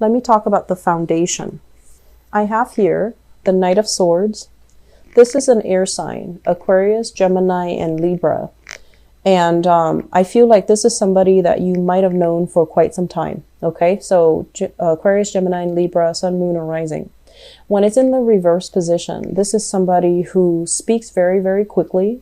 let me talk about the foundation. I have here the Knight of Swords. This is an air sign, Aquarius, Gemini, and Libra. And I feel like this is somebody that you might have known for quite some time. Okay, so Aquarius, Gemini, and Libra, Sun, Moon, or Rising. When it's in the reverse position, this is somebody who speaks very, very quickly.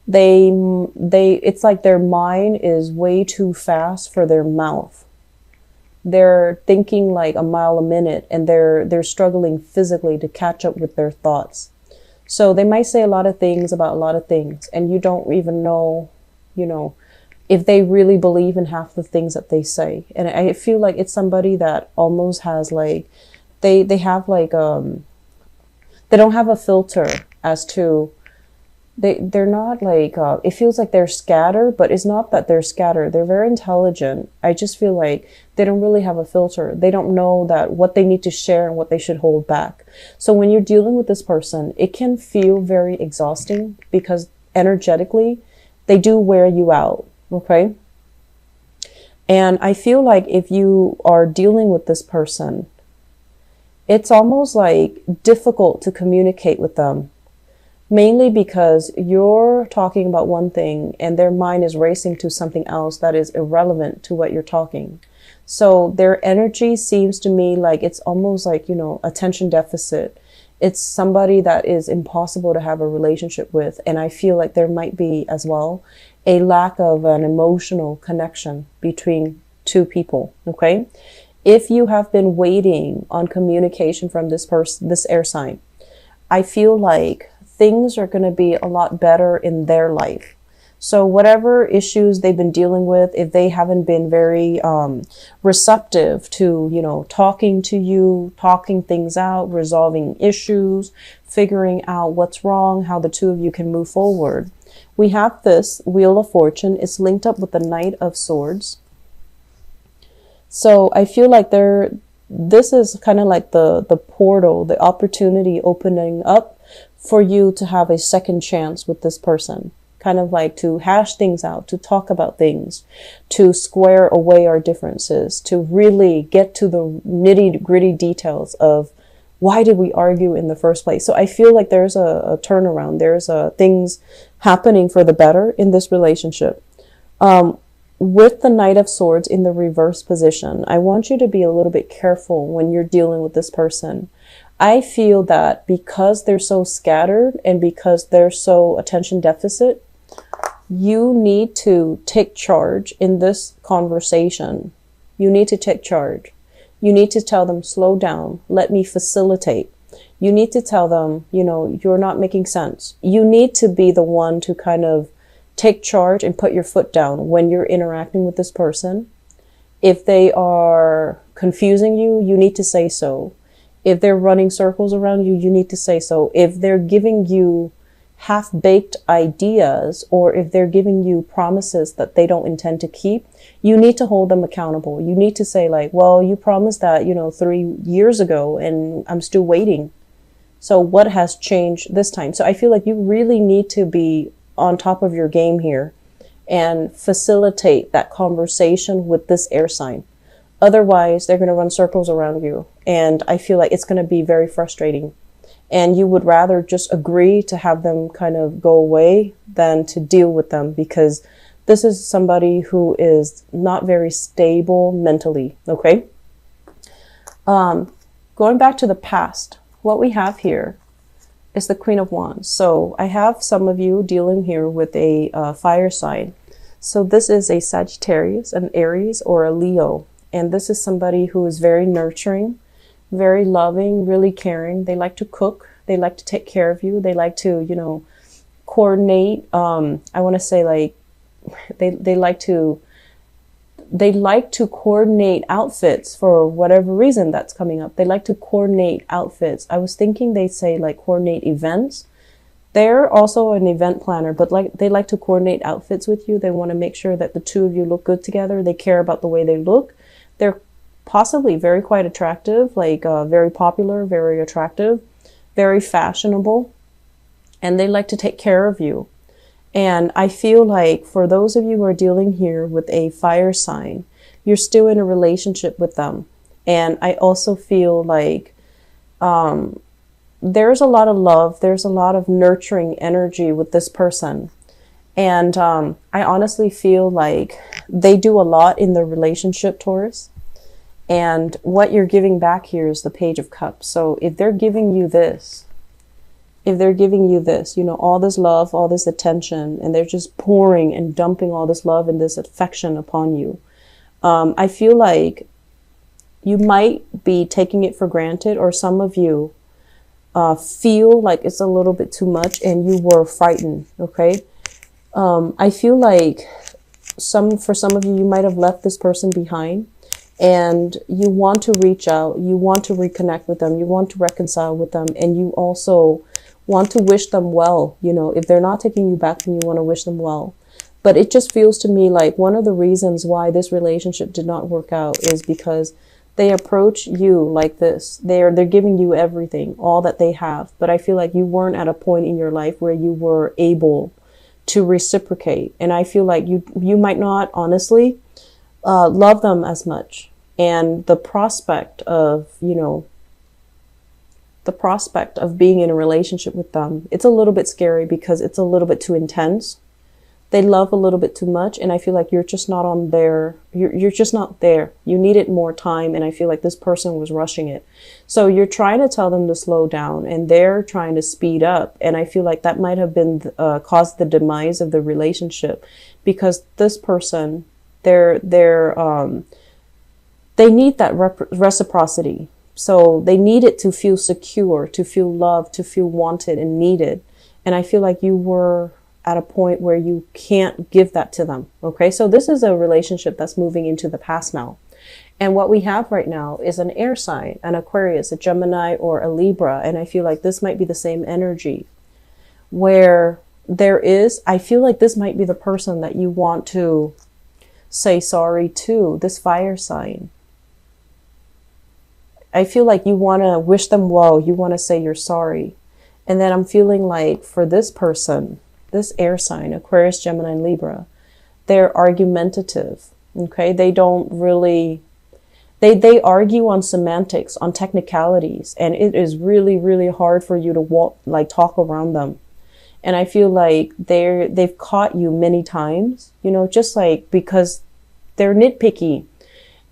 It's like their mind is way too fast for their mouth. They're thinking like a mile a minute, and they're struggling physically to catch up with their thoughts. So they might say a lot of things about a lot of things, and you don't even know, if they really believe in half the things that they say. And I feel like it's somebody that almost has like, they have like, they don't have a filter as to, they're not like, it feels like they're scattered, but it's not that they're scattered. They're very intelligent. I just feel like they don't really have a filter. They don't know that what they need to share and what they should hold back. So when you're dealing with this person, it can feel very exhausting because energetically, they do wear you out. Okay. And I feel like if you are dealing with this person, it's almost like difficult to communicate with them. Mainly because you're talking about one thing and their mind is racing to something else that is irrelevant to what you're talking. So their energy seems to me like it's almost like, attention deficit. It's somebody that is impossible to have a relationship with. And I feel like there might be as well a lack of an emotional connection between two people. Okay. If you have been waiting on communication from this person, this air sign, I feel like things are going to be a lot better in their life. So whatever issues they've been dealing with, if they haven't been very receptive to, talking to you, talking things out, resolving issues, figuring out what's wrong, how the two of you can move forward. We have this Wheel of Fortune. It's linked up with the Knight of Swords. So I feel like this is kind of like the portal, the opportunity opening up for you to have a second chance with this person, kind of like to hash things out, to talk about things, to square away our differences, to really get to the nitty gritty details of why did we argue in the first place. So I feel like there's a turnaround. There's things happening for the better in this relationship. With the Knight of Swords in the reverse position, I want you to be a little bit careful when you're dealing with this person. I feel that because they're so scattered and because they're so attention deficit, you need to take charge in this conversation. You need to take charge. You need to tell them, slow down, let me facilitate. You need to tell them, you're not making sense. You need to be the one to kind of take charge and put your foot down when you're interacting with this person. If they are confusing you, you need to say so. If they're running circles around you, you need to say so. If they're giving you half-baked ideas, or if they're giving you promises that they don't intend to keep, you need to hold them accountable. You need to say like, well, you promised that, 3 years ago and I'm still waiting. So what has changed this time? So I feel like you really need to be on top of your game here and facilitate that conversation with this air sign. Otherwise, they're going to run circles around you. And I feel like it's going to be very frustrating. And you would rather just agree to have them kind of go away than to deal with them, because this is somebody who is not very stable mentally. Okay. Going back to the past, what we have here is the Queen of Wands. So I have some of you dealing here with a fire sign. So this is a Sagittarius, an Aries, or a Leo. And this is somebody who is very nurturing, very loving, really caring. They like to cook. They like to take care of you. They like to, coordinate. I want to say like they like to coordinate outfits for whatever reason that's coming up. They like to coordinate outfits. I was thinking they say like coordinate events. They're also an event planner, but they like to coordinate outfits with you. They want to make sure that the two of you look good together. They care about the way they look. They're possibly very quite attractive, like very popular, very attractive, very fashionable, and they like to take care of you. And I feel like for those of you who are dealing here with a fire sign, you're still in a relationship with them. And I also feel like there's a lot of love, there's a lot of nurturing energy with this person. And I honestly feel like they do a lot in the relationship, Taurus. And what you're giving back here is the Page of Cups. So if they're giving you this, you know, all this love, all this attention, and they're just pouring and dumping all this love and this affection upon you, I feel like you might be taking it for granted, or some of you feel like it's a little bit too much and you were frightened, okay? I feel like for some of you, you might have left this person behind, and you want to reach out, you want to reconnect with them, you want to reconcile with them, and you also want to wish them well. You know, if they're not taking you back, then you want to wish them well. But it just feels to me like one of the reasons why this relationship did not work out is because they approach you like this. They're giving you everything, all that they have. But I feel like you weren't at a point in your life where you were able to reciprocate. And I feel like you might not honestly love them as much. And the prospect of, you know, being in a relationship with them, it's a little bit scary because it's a little bit too intense. They love a little bit too much. And I feel like you're just not on there. You're just not there. You needed more time. And I feel like this person was rushing it. So you're trying to tell them to slow down and they're trying to speed up. And I feel like that might have been caused the demise of the relationship, because this person, they need that reciprocity. So they need it to feel secure, to feel loved, to feel wanted and needed. And I feel like you were at a point where you can't give that to them. Okay. So this is a relationship that's moving into the past now. And what we have right now is an air sign, an Aquarius, a Gemini, or a Libra. And I feel like this might be the same energy where I feel like this might be the person that you want to say sorry to, this fire sign. I feel like you want to wish them well. You want to say you're sorry. And then I'm feeling like for this person, this air sign, Aquarius, Gemini, and Libra, they're argumentative. Okay. They don't really, they argue on semantics, on technicalities. And it is really, really hard for you to talk around them. And I feel like they've caught you many times, you know, just like because they're nitpicky.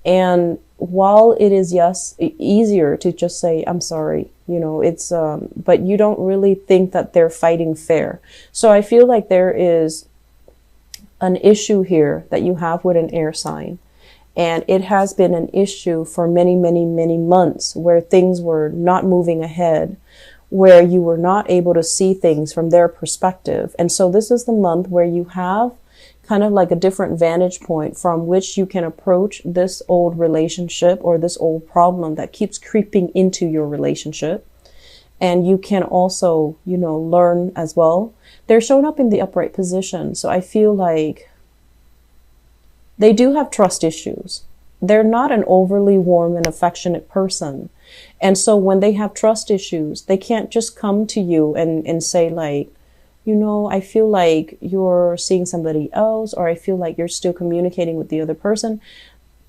And while it is, yes, easier to just say, I'm sorry, you know, it's, but you don't really think that they're fighting fair. So I feel like there is an issue here that you have with an air sign. And it has been an issue for many, many, many months where things were not moving ahead, where you were not able to see things from their perspective. And so this is the month where you have kind of like a different vantage point from which you can approach this old relationship or this old problem that keeps creeping into your relationship. And you can also, you know, learn as well. They're showing up in the upright position. So I feel like they do have trust issues. They're not an overly warm and affectionate person. And so when they have trust issues, they can't just come to you and say like, you know, I feel like you're seeing somebody else, or I feel like you're still communicating with the other person.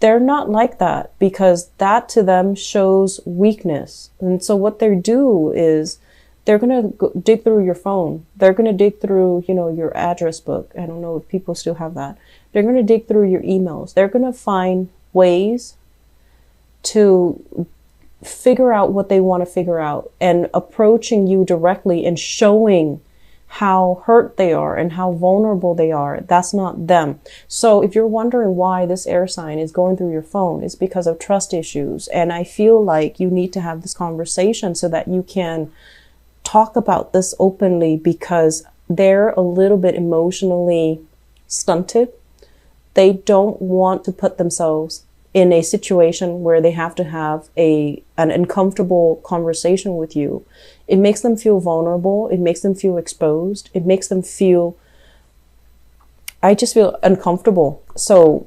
They're not like that, because that to them shows weakness. And so what they do is they're going to dig through your phone. They're going to dig through, you know, your address book. I don't know if people still have that. They're going to dig through your emails. They're going to find ways to figure out what they want to figure out, and approaching you directly and showing how hurt they are and how vulnerable they are. That's not them. So if you're wondering why this air sign is going through your phone, it's because of trust issues. And I feel like you need to have this conversation so that you can talk about this openly, because they're a little bit emotionally stunted. They don't want to put themselves in a situation where they have to have an uncomfortable conversation with you. It makes them feel vulnerable. It makes them feel exposed. It makes them feel, I just feel uncomfortable. So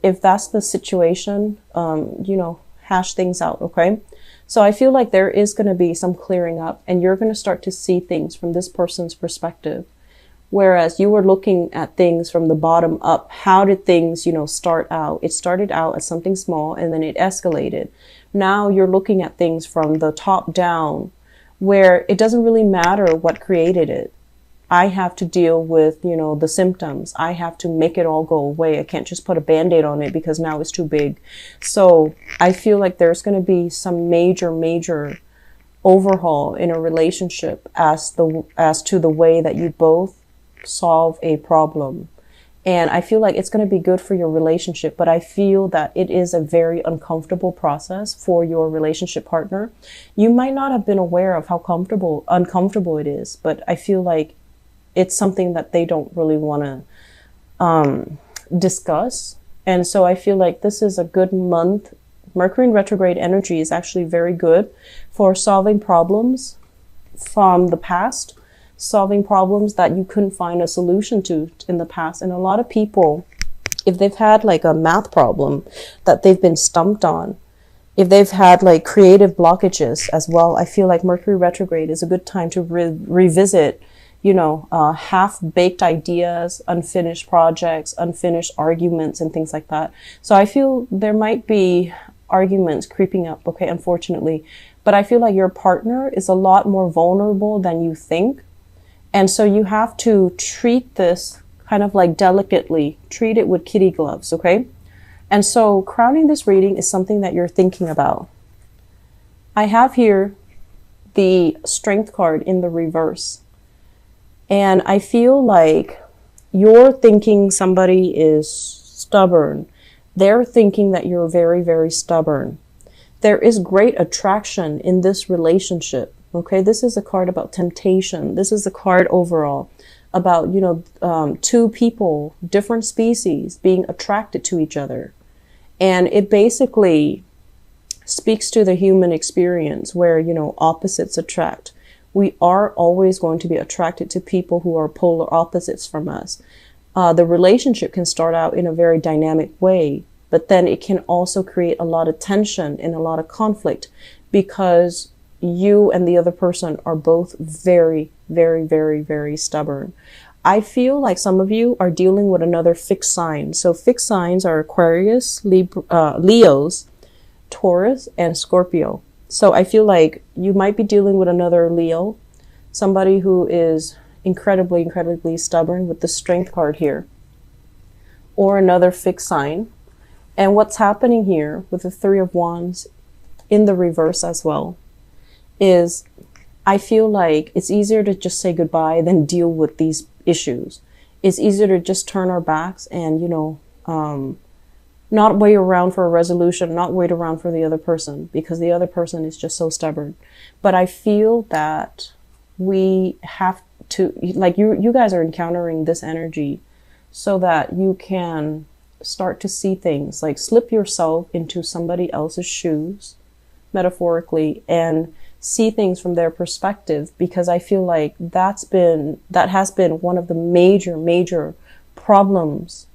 if that's the situation, you know, hash things out. Okay. So I feel like there is going to be some clearing up, and you're going to start to see things from this person's perspective, Whereas you were looking at things from the bottom up. How did things, start out? It started out as something small and then it escalated. Now you're looking at things from the top down, where it doesn't really matter what created it. I have to deal with, the symptoms. I have to make it all go away. I can't just put a Band-Aid on it because now it's too big. So I feel like there's going to be some major overhaul in a relationship as to the way that you both solve a problem. And I feel like it's going to be good for your relationship, but I feel that it is a very uncomfortable process for your relationship partner. You might not have been aware of how uncomfortable it is, but I feel like it's something that they don't really want to discuss. And so I feel like this is a good month. Mercury in retrograde energy is actually very good for solving problems from the past, solving problems that you couldn't find a solution to in the past. And a lot of people, if they've had like a math problem that they've been stumped on, if they've had like creative blockages as well, I feel like Mercury retrograde is a good time to revisit, half-baked ideas, unfinished projects, unfinished arguments, and things like that. So I feel there might be arguments creeping up, okay, unfortunately. But I feel like your partner is a lot more vulnerable than you think. And so you have to treat this kind of like delicately, treat it with kitty gloves, okay? And so crowning this reading is something that you're thinking about. I have here the Strength card in the reverse. And I feel like you're thinking somebody is stubborn. They're thinking that you're very stubborn. There is great attraction in this relationship. Okay, this is a card about temptation. This is a card overall about, two people, different species being attracted to each other. And it basically speaks to the human experience where, opposites attract. We are always going to be attracted to people who are polar opposites from us. The relationship can start out in a very dynamic way, but then it can also create a lot of tension and a lot of conflict because you and the other person are both very stubborn. I feel like some of you are dealing with another fixed sign. So fixed signs are Aquarius, Leos, Taurus, and Scorpio. So I feel like you might be dealing with another Leo, somebody who is incredibly stubborn with the Strength card here, or another fixed sign. And what's happening here with the Three of Wands in the reverse as well is I feel like it's easier to just say goodbye than deal with these issues. It's easier to just turn our backs and, not wait around for a resolution, not wait around for the other person because the other person is just so stubborn. But I feel that we have to, like you guys are encountering this energy so that you can start to see things, like slip yourself into somebody else's shoes, metaphorically, and see things from their perspective, because I feel like that has been one of the major problems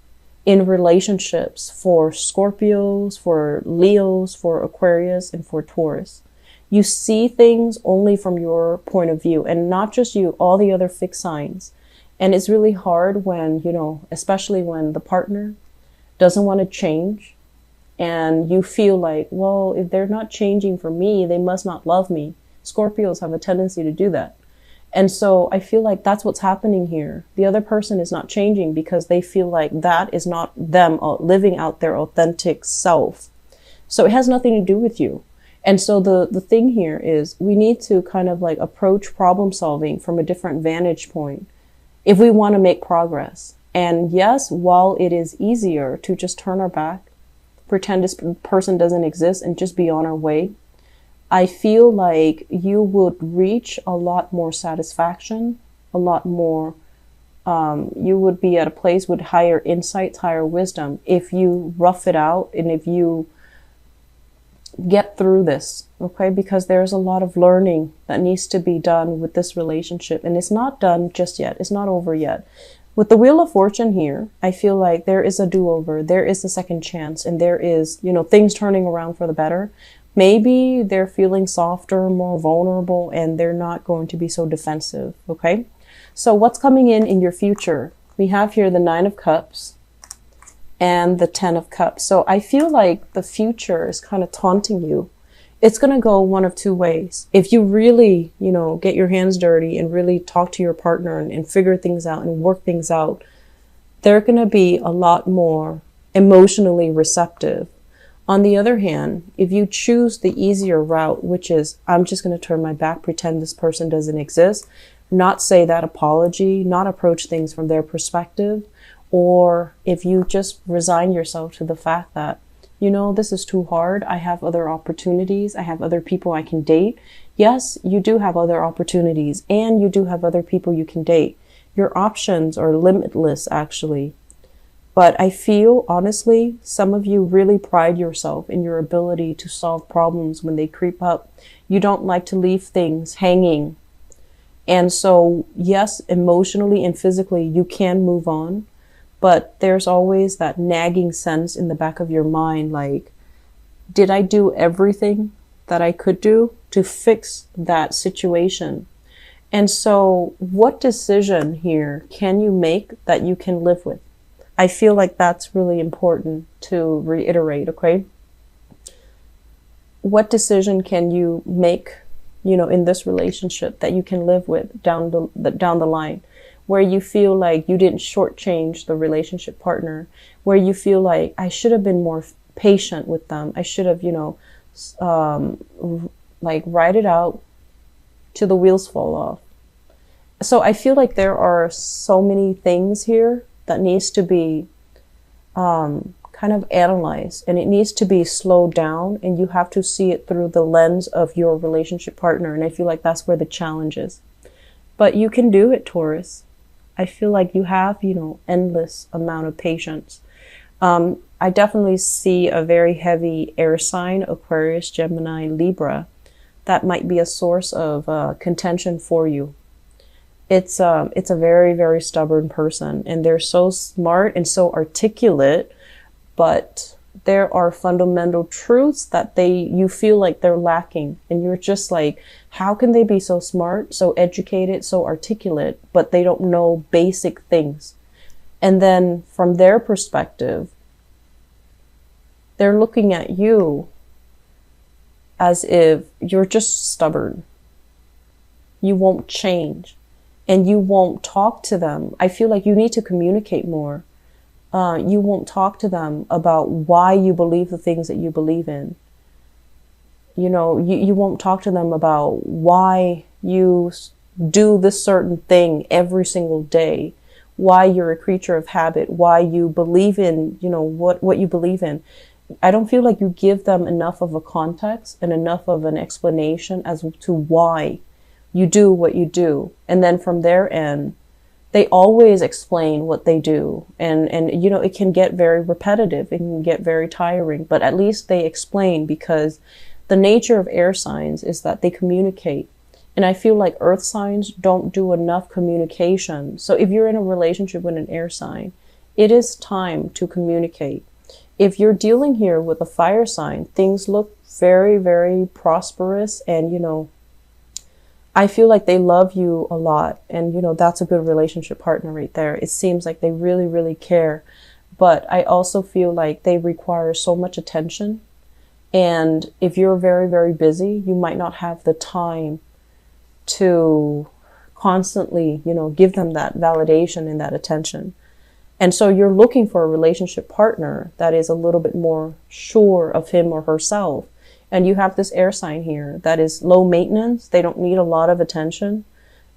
in relationships for Scorpios, for Leos, for Aquarius, and for Taurus. You see things only from your point of view, and not just you, all the other fixed signs. And it's really hard when, especially when the partner doesn't want to change, and you feel like, well, if they're not changing for me, they must not love me. Scorpios have a tendency to do that. And so I feel like that's what's happening here. The other person is not changing because they feel like that is not them living out their authentic self. So it has nothing to do with you. And so the thing here is we need to kind of like approach problem solving from a different vantage point if we want to make progress. And yes, while it is easier to just turn our back, pretend this person doesn't exist and just be on our way, I feel like you would reach a lot more satisfaction, a lot more, you would be at a place with higher insights, higher wisdom if you rough it out and if you get through this, okay? Because there's a lot of learning that needs to be done with this relationship, and it's not done just yet. It's not over yet. With the Wheel of Fortune here, I feel like there is a do-over, there is a second chance, and there is, things turning around for the better. Maybe they're feeling softer, more vulnerable, and they're not going to be so defensive, okay? So what's coming in your future? We have here the 9 of Cups and the 10 of Cups. So I feel like the future is kind of taunting you. It's going to go one of two ways. If you really, you know, get your hands dirty and really talk to your partner and figure things out and work things out, they're going to be a lot more emotionally receptive. On the other hand, if you choose the easier route, which is, I'm just going to turn my back, pretend this person doesn't exist, not say that apology, not approach things from their perspective, or if you just resign yourself to the fact that, you know, this is too hard, I have other opportunities, I have other people I can date. Yes, you do have other opportunities, and you do have other people you can date. Your options are limitless, actually. But I feel, honestly, some of you really pride yourself in your ability to solve problems when they creep up. You don't like to leave things hanging. And so, yes, emotionally and physically, you can move on. But there's always that nagging sense in the back of your mind, like, did I do everything that I could do to fix that situation? And so, what decision here can you make that you can live with? I feel like that's really important to reiterate, okay? What decision can you make, you know, in this relationship that you can live with down the line, where you feel like you didn't shortchange the relationship partner, where you feel like I should have been more patient with them. I should have, you know, like ride it out till the wheels fall off. So I feel like there are so many things here that needs to be kind of analyzed, and it needs to be slowed down, and you have to see it through the lens of your relationship partner. And I feel like that's where the challenge is. But you can do it, Taurus. I feel like you have, you know, endless amount of patience. I definitely see a very heavy air sign, Aquarius, Gemini, Libra, that might be a source of contention for you. It's a very, very stubborn person, and they're so smart and so articulate, but there are fundamental truths that you feel like they're lacking. And you're just like, how can they be so smart, so educated, so articulate, but they don't know basic things? And then from their perspective, they're looking at you as if you're just stubborn. You won't change. And you won't talk to them. I feel like you need to communicate more. You won't talk to them about why you believe the things that you believe in. You know, you won't talk to them about why you do this certain thing every single day, why you're a creature of habit, why you believe in, you know, what you believe in. I don't feel like you give them enough of a context and enough of an explanation as to why you do what you do. And then from their end, they always explain what they do. And you know, it can get very repetitive. It can get very tiring, but at least they explain, because the nature of air signs is that they communicate. And I feel like earth signs don't do enough communication. So if you're in a relationship with an air sign, it is time to communicate. If you're dealing here with a fire sign, things look very, very prosperous, and, you know, I feel like they love you a lot, and, you know, that's a good relationship partner right there. It seems like they really, really care. But I also feel like they require so much attention. And if you're very, very busy, you might not have the time to constantly, you know, give them that validation and that attention. And so you're looking for a relationship partner that is a little bit more sure of him or herself. And you have this air sign here that is low maintenance. They don't need a lot of attention,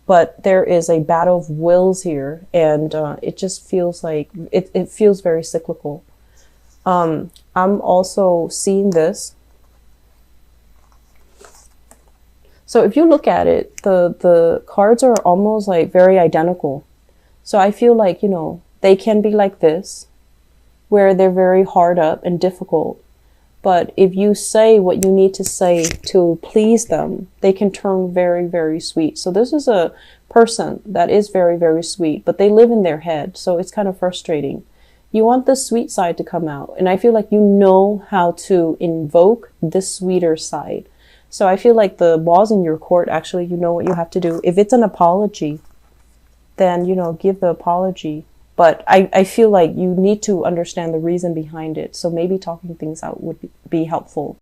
but there is a battle of wills here. And it just feels like, it feels very cyclical. I'm also seeing this. So if you look at it, the cards are almost like very identical. So I feel like, you know, they can be like this, where they're very hard up and difficult. But if you say what you need to say to please them, they can turn very, very sweet. So this is a person that is very, very sweet, but they live in their head. So it's kind of frustrating. You want the sweet side to come out. And I feel like you know how to invoke this sweeter side. So I feel like the ball's in your court. Actually, you know what you have to do. If it's an apology, then, give the apology. But I feel like you need to understand the reason behind it. So maybe talking things out would be helpful.